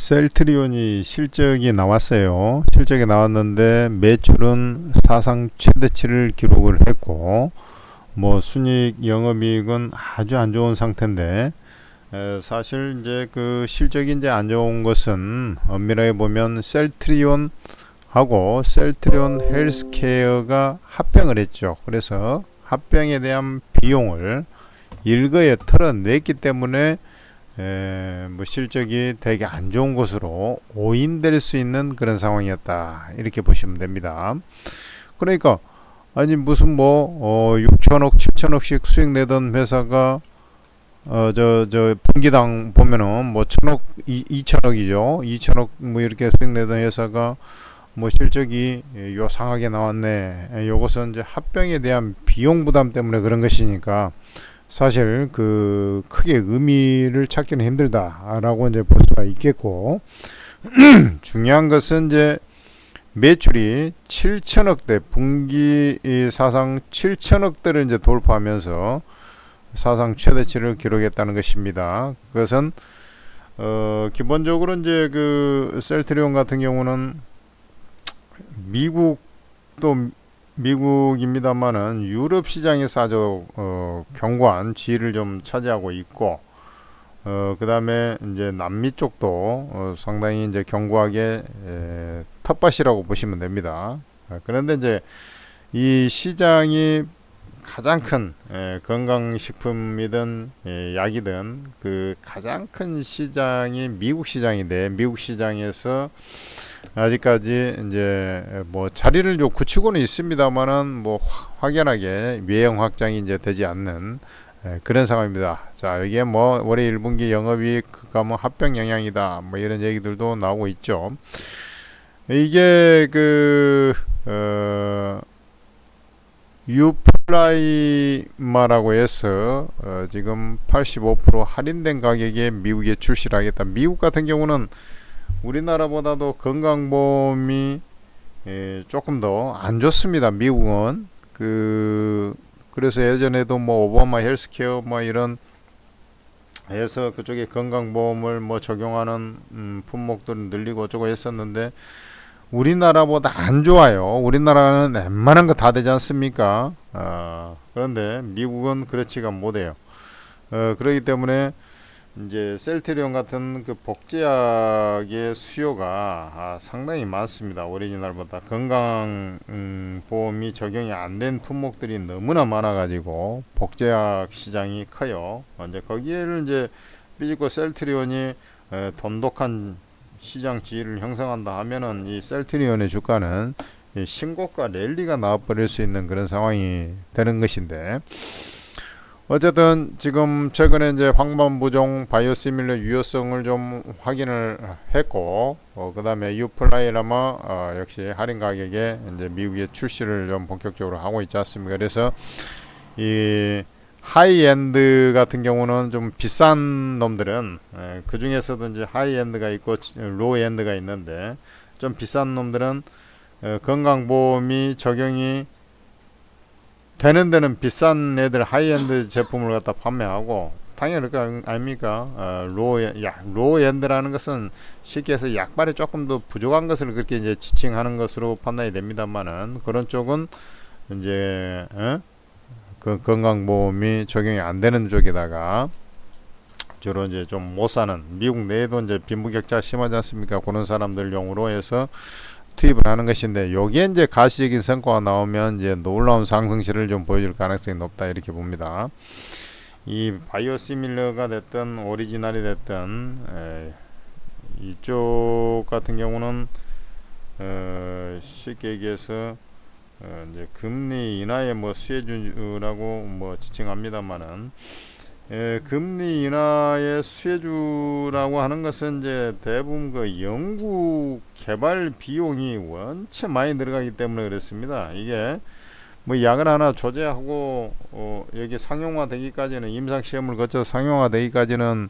셀트리온이 실적이 나왔어요. 실적이 나왔는데 매출은 사상 최대치를 기록을 했고, 뭐 순이익, 영업이익은 아주 안 좋은 상태인데, 사실 이제 그 실적이 이제 안 좋은 것은 엄밀하게 보면 셀트리온하고 셀트리온 헬스케어가 합병을 했죠. 그래서 합병에 대한 비용을 일거에 털어냈기 때문에 뭐 실적이 되게 안 좋은 것으로 오인될 수 있는 그런 상황이었다, 이렇게 보시면 됩니다. 그러니까 아니 무슨 뭐 6천억 7천억씩 수익 내던 회사가 저 분기당 보면은 뭐 1천억 2천억이죠. 2천억 뭐 이렇게 수익 내던 회사가 뭐 실적이 요상하게 나왔네. 요것은 이제 합병에 대한 비용 부담 때문에 그런 것이니까 사실 그 크게 의미를 찾기는 힘들다라고 이제 볼 수가 있겠고, 중요한 것은 이제 매출이 7천억대, 분기 사상 7천억대를 이제 돌파하면서 사상 최대치를 기록했다는 것입니다. 그것은 기본적으로 이제 그 셀트리온 같은 경우는 미국도 미국입니다만은 유럽 시장에서 아주 견고한 지위를 좀 차지하고 있고, 그 다음에 이제 남미 쪽도 상당히 이제 견고하게 텃밭이라고 보시면 됩니다. 그런데 이제 이 시장이 가장 큰 건강식품이든 약이든 그 가장 큰 시장이 미국 시장인데, 미국 시장에서 아직까지 이제 뭐 자리를 좀 굳히고는 있습니다만은 뭐 확연하게 외형 확장이 이제 되지 않는 그런 상황입니다. 자, 이게 뭐 올해 1분기 영업이익가 뭐 합병 영향이다, 뭐 이런 얘기들도 나오고 있죠. 이게 그 유플라이마라고 해서 지금 85% 할인된 가격에 미국에 출시를 하겠다. 미국 같은 경우는 우리나라보다도 건강보험이 조금 더 안 좋습니다. 미국은 그래서 예전에도 뭐 오바마 헬스케어 뭐 이런 해서 그쪽에 건강보험을 뭐 적용하는 품목들을 늘리고 어쩌고 했었는데 우리나라보다 안 좋아요. 우리나라는 웬만한 거 다 되지 않습니까? 그런데 미국은 그렇지가 못해요. 그렇기 때문에 이제 셀트리온 같은 그 복제약의 수요가 상당히 많습니다. 오리지널보다 건강 보험이 적용이 안 된 품목들이 너무나 많아가지고 복제약 시장이 커요. 이제 거기에를 이제 삐집고 셀트리온이 돈독한 시장 지위를 형성한다 하면은 이 셀트리온의 주가는 신고가 랠리가 나와버릴 수 있는 그런 상황이 되는 것인데, 어쨌든 지금 최근에 이제 황반부종 바이오시밀러 유효성을 좀 확인을 했고, 그 다음에 유플라이라마 역시 할인 가격에 이제 미국에 출시를 좀 본격적으로 하고 있지 않습니까? 그래서 이 하이엔드 같은 경우는 좀 비싼 놈들은 그 중에서도 이제 하이엔드가 있고 로우엔드가 있는데, 좀 비싼 놈들은 건강보험이 적용이 되는 데는 비싼 애들 하이엔드 제품을 갖다 판매하고, 당연히 그거 아닙니까? 로우엔드라는 것은 쉽게 해서 약발이 조금 더 부족한 것을 그렇게 이제 지칭하는 것으로 판단이 됩니다만은, 그런 쪽은 이제 그 건강보험이 적용이 안 되는 쪽에다가 주로 이제 좀 못 사는, 미국 내에도 이제 빈부격차 심하지 않습니까? 그런 사람들용으로 해서 투입을 하는 것인데, 요게 이제 가시적인 성과가 나오면 이제 놀라운 상승세를 좀 보여줄 가능성이 높다, 이렇게 봅니다. 이 바이오시밀러가 됐든 오리지널이 됐든 이쪽 같은 경우는 쉽게 얘기해서 이제 금리 인하의 뭐 수혜주라고 뭐 지칭합니다만은, 금리 인하의 수혜주라고 하는 것은 이제 대부분 그 연구 개발 비용이 원체 많이 들어가기 때문에 그렇습니다. 이게 뭐 약을 하나 조제하고 여기 상용화 되기까지는, 임상 시험을 거쳐 상용화 되기까지는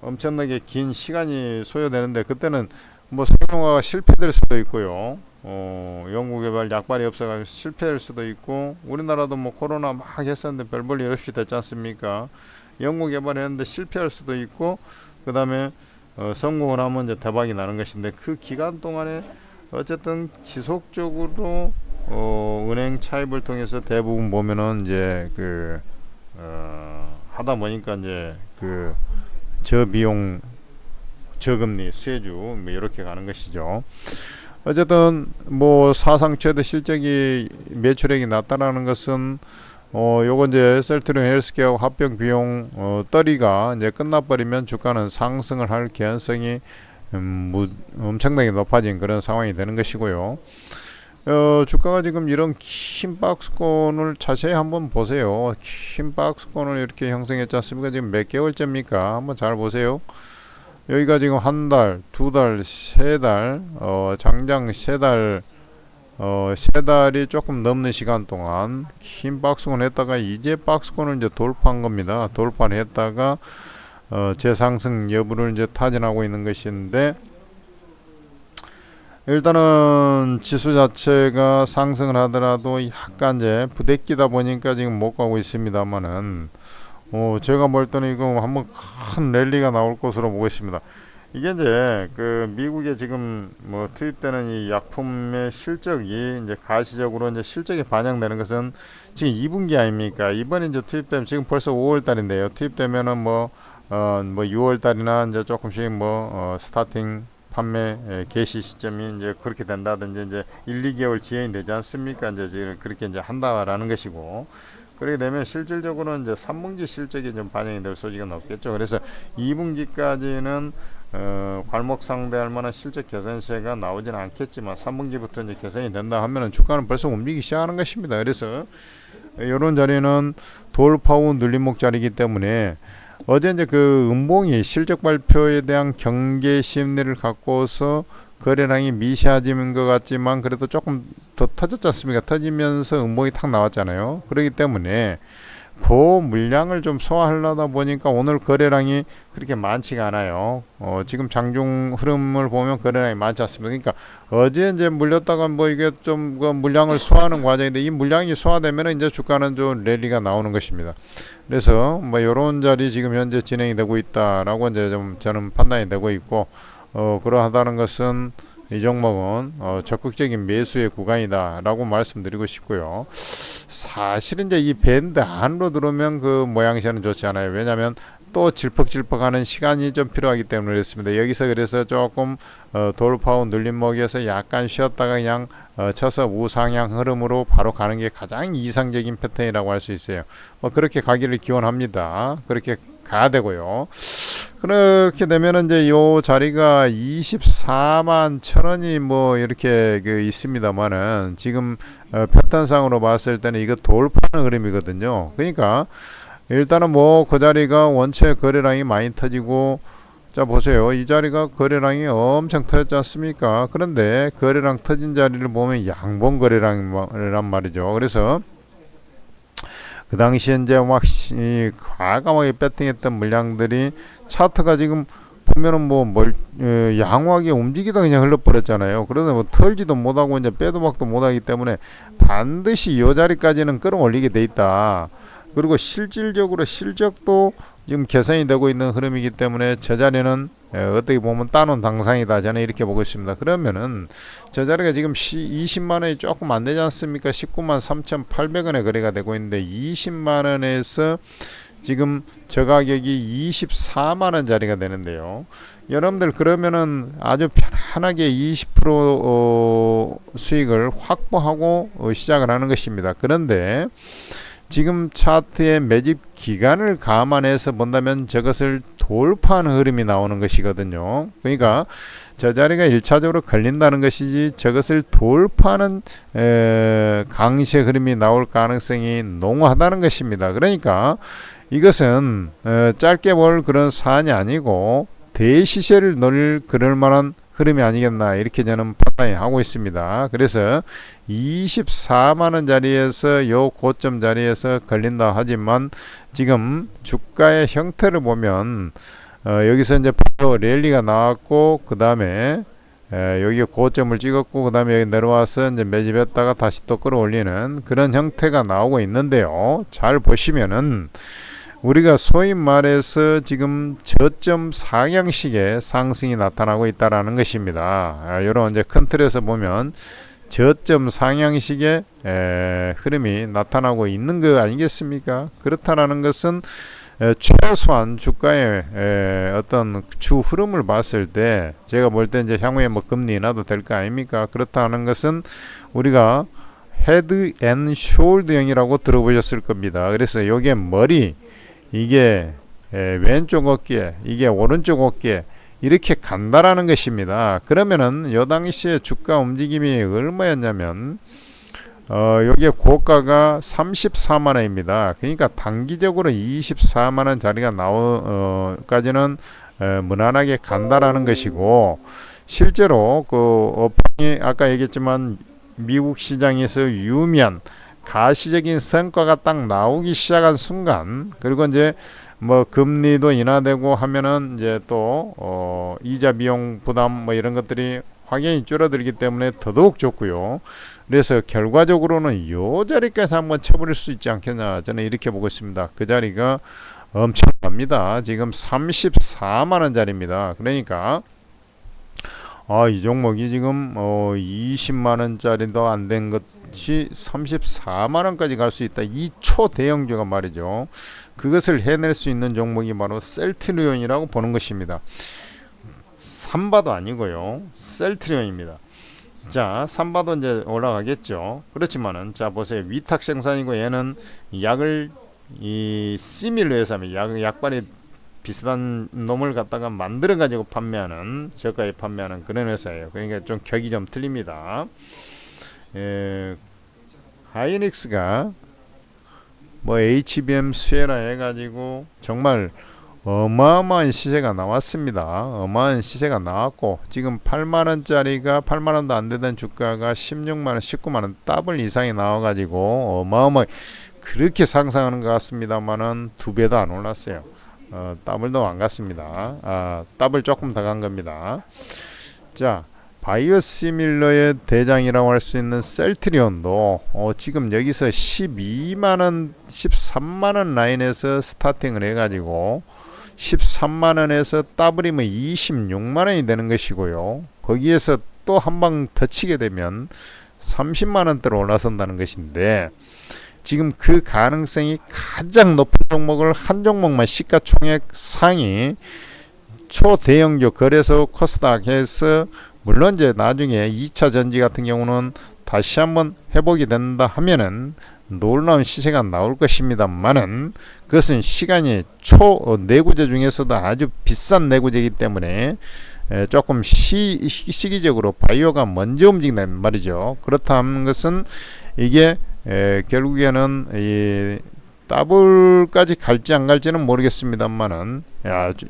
엄청나게 긴 시간이 소요되는데, 그때는 뭐 상용화가 실패될 수도 있고요. 연구개발 약발이 없어가지고 실패할 수도 있고, 우리나라도 뭐 코로나 막 했었는데 별 볼 일 없이 됐지 않습니까? 연구개발했는데 실패할 수도 있고, 그 다음에 성공을 하면 이제 대박이 나는 것인데, 그 기간 동안에 어쨌든 지속적으로 은행 차입을 통해서 대부분 보면은 이제 하다 보니까 이제 저비용 저금리 수혜주 뭐 이렇게 가는 것이죠. 어쨌든 뭐 사상 최대 실적이 매출액이 낮다라는 것은 요거 이제 셀트리온 헬스케어 합병 비용 떨이가 이제 끝나버리면 주가는 상승을 할 개연성이 엄청나게 높아진 그런 상황이 되는 것이고요. 주가가 지금 이런 긴 박스권을 자세히 한번 보세요. 긴 박스권을 이렇게 형성했지 않습니까? 지금 몇 개월째입니까? 한번 잘 보세요. 여기가 지금 한 달, 두 달, 세 달, 장장 세 달, 세 달이 조금 넘는 시간 동안 긴 박스권 했다가 이제 박스권을 이제 돌파한 겁니다. 돌파를 했다가 재상승 여부를 이제 타진하고 있는 것인데, 일단은 지수 자체가 상승을 하더라도 약간 이제 부대끼다 보니까 지금 못 가고 있습니다만은, 제가 볼 때는 이거 한번 큰 랠리가 나올 것으로 보고 있습니다. 이게 이제 미국에 지금 뭐 투입되는 이 약품의 실적이 이제 가시적으로 이제 실적이 반영되는 것은 지금 2분기 아닙니까? 이번에 이제 투입되면 지금 벌써 5월 달인데요. 투입되면은 뭐 6월 달이나 이제 조금씩 스타팅 판매 개시 시점이 이제 그렇게 된다든지 이제 1, 2개월 지연이 되지 않습니까? 이제 지금 그렇게 이제 한다라는 것이고, 그렇게 되면 실질적으로는 이제 3분기 실적이 좀 반영이 될 소지가 높겠죠. 그래서 2분기까지는 괄목 상대할 만한 실적 개선 시세가 나오지는 않겠지만 3분기부터 이제 개선이 된다 하면은 주가는 벌써 움직이기 시작하는 것입니다. 그래서 이런 자리는 돌파 후 눌림목 자리이기 때문에, 어제 이제 음봉이 실적 발표에 대한 경계 심리를 갖고서 거래량이 미세해지는 것 같지만 그래도 조금 더 터졌지 않습니까? 터지면서 음봉이 탁 나왔잖아요. 그렇기 때문에 그 물량을 좀 소화하려다 보니까 오늘 거래량이 그렇게 많지가 않아요. 지금 장중 흐름을 보면 거래량이 많지 않습니다. 그러니까 어제 이제 물렸다가 뭐 이게 좀 물량을 소화하는 과정인데, 이 물량이 소화되면 이제 주가는 좀 랠리가 나오는 것입니다. 그래서 뭐 이런 자리 지금 현재 진행이 되고 있다라고 이제 좀 저는 판단이 되고 있고, 그러하다는 것은 이 종목은 적극적인 매수의 구간이다라고 말씀드리고 싶고요. 사실은 이제 이 밴드 안으로 들어오면 그 모양새는 좋지 않아요. 왜냐하면 또 질퍽질퍽하는 시간이 좀 필요하기 때문에 그렇습니다. 여기서 그래서 조금 돌파 후 눌림목에서 약간 쉬었다가 그냥 쳐서 우상향 흐름으로 바로 가는 게 가장 이상적인 패턴이라고 할 수 있어요. 그렇게 가기를 기원합니다. 그렇게 가야 되고요. 그렇게 되면은 이제 요 자리가 24만 1,000원이 뭐 이렇게 있습니다만은, 지금 패턴상으로 봤을 때는 이거 돌파하는 흐름이거든요. 그러니까 일단은 뭐 그 자리가 원체 거래량이 많이 터지고, 자 보세요. 이 자리가 거래량이 엄청 터졌지 않습니까? 그런데 거래량 터진 자리를 보면 양봉 거래량이란 말이죠. 그래서 그 당시에 이제 막 과감하게 배팅했던 물량들이 차트가 지금 보면은 양호하게 움직이다 그냥 흘러버렸잖아요. 그러다 뭐 털지도 못하고 이제 빼도 박도 못하기 때문에 반드시 이 자리까지는 끌어올리게 돼 있다. 그리고 실질적으로 실적도 지금 개선이 되고 있는 흐름이기 때문에 저 자리는 어떻게 보면 따놓은 당상이다, 저는 이렇게 보고 있습니다. 그러면은 저 자리가 지금 20만원이 조금 안 되지 않습니까? 19만 3,800원에 거래가 되고 있는데 20만원에서 지금 저 가격이 24만원 자리가 되는데요. 여러분들 그러면은 아주 편안하게 20% 수익을 확보하고 시작을 하는 것입니다. 그런데 지금 차트의 매집 기간을 감안해서 본다면 저것을 돌파하는 흐름이 나오는 것이거든요. 그러니까 저 자리가 1차적으로 걸린다는 것이지 저것을 돌파하는 강세 흐름이 나올 가능성이 농후하다는 것입니다. 그러니까 이것은 짧게 볼 그런 사안이 아니고 대시세를 노릴 그럴 만한 흐름이 아니겠나, 이렇게 저는 판단이 하고 있습니다. 그래서 24만원 자리에서 요 고점 자리에서 걸린다 하지만 지금 주가의 형태를 보면 여기서 이제 바로 랠리가 나왔고, 그 다음에 여기 고점을 찍었고, 그 다음에 여기 내려와서 이제 매집했다가 다시 또 끌어올리는 그런 형태가 나오고 있는데요. 잘 보시면은 우리가 소위 말해서 지금 저점 상향식의 상승이 나타나고 있다라는 것입니다. 이런 이제 큰 틀에서 보면 저점 상향식의 흐름이 나타나고 있는 거 아니겠습니까? 그렇다라는 것은 최소한 주가의 어떤 주 흐름을 봤을 때 제가 볼 때 이제 향후에 뭐 금리 인하도 될 거 아닙니까? 그렇다는 것은 우리가 헤드 앤 숄더형이라고 들어보셨을 겁니다. 그래서 요게 머리, 이게 왼쪽 어깨, 이게 오른쪽 어깨 이렇게 간다라는 것입니다. 그러면은 요 당시에 주가 움직임이 얼마였냐면 여기에 고가가 34만원입니다. 그러니까 단기적으로 24만원 자리가 까지는 무난하게 간다라는 것이고, 실제로 그 업황이 아까 얘기했지만 미국 시장에서 유의미한 가시적인 성과가 딱 나오기 시작한 순간, 그리고 이제 뭐 금리도 인하되고 하면은 이제 또 이자 비용 부담 뭐 이런 것들이 확연히 줄어들기 때문에 더더욱 좋고요. 그래서 결과적으로는 요 자리까지 한번 쳐버릴 수 있지 않겠냐, 저는 이렇게 보고 있습니다. 그 자리가 엄청납니다. 지금 34만원 자리입니다. 그러니까 이 종목이 지금 20만원짜리도 안 된 것이 34만원까지 갈 수 있다. 이 초대형주가 말이죠. 그것을 해낼 수 있는 종목이 바로 셀트리온이라고 보는 것입니다. 삼바도 아니고요, 셀트리온입니다. 자, 삼바도 이제 올라가겠죠. 그렇지만은 자 보세요, 위탁 생산이고 얘는 약을 이 시밀러 회사입니다. 약발이 비슷한 놈을 갖다가 만들어 가지고 판매하는, 저가에 판매하는 그런 회사예요. 그러니까 좀 격이 좀 틀립니다. 하이닉스가 뭐 HBM 수혜라 해가지고 정말 어마어마한 시세가 나왔습니다. 어마어마한 시세가 나왔고, 지금 8만원짜리가 8만원도 안 되던 주가가 16만원 19만원 더블 이상이 나와가지고 어마어마하게 그렇게 상승하는 것 같습니다만은 두 배도 안 올랐어요. 더블도 안 갔습니다. 더블 조금 더 간 겁니다. 자, 바이오시밀러의 대장이라고 할 수 있는 셀트리온도 지금 여기서 12만원 13만원 라인에서 스타팅을 해가지고 13만원에서 더블이면 26만원이 되는 것이고요. 거기에서 또 한 방 더 치게 되면 30만원대로 올라선다는 것인데, 지금 그 가능성이 가장 높은 종목을 한 종목만 시가총액 상위 초대형주 거래소 코스닥에서, 물론 이제 나중에 2차 전지 같은 경우는 다시 한번 회복이 된다 하면은 놀라운 시세가 나올 것입니다만은, 그것은 시간이 내구재 중에서도 아주 비싼 내구재이기 때문에 조금 시기적으로 바이오가 먼저 움직인단 말이죠. 그렇다는 것은 이게 결국에는 이 더블까지 갈지 안 갈지는 모르겠습니다만은,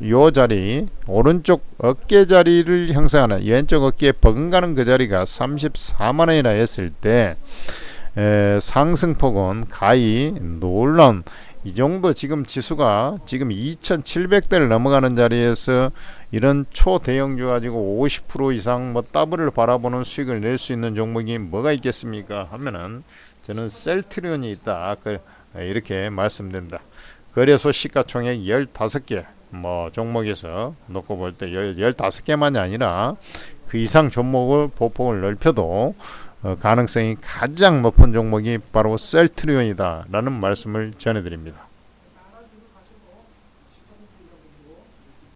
요 자리 오른쪽 어깨 자리를 형성하는, 왼쪽 어깨에 버금가는 그 자리가 34만원이라 했을 때 상승폭은 가히 놀라운, 이 정도 지금 지수가 지금 2700대를 넘어가는 자리에서 이런 초대형주 가지고 50% 이상 뭐 더블을 바라보는 수익을 낼 수 있는 종목이 뭐가 있겠습니까 하면은, 저는 셀트리온이 있다, 이렇게 말씀드립니다. 거래소 시가총액 15개 뭐 종목에서 놓고 볼 때 15개만이 아니라 그 이상 종목을 보폭을 넓혀도 가능성이 가장 높은 종목이 바로 셀트리온이다 라는 말씀을 전해드립니다.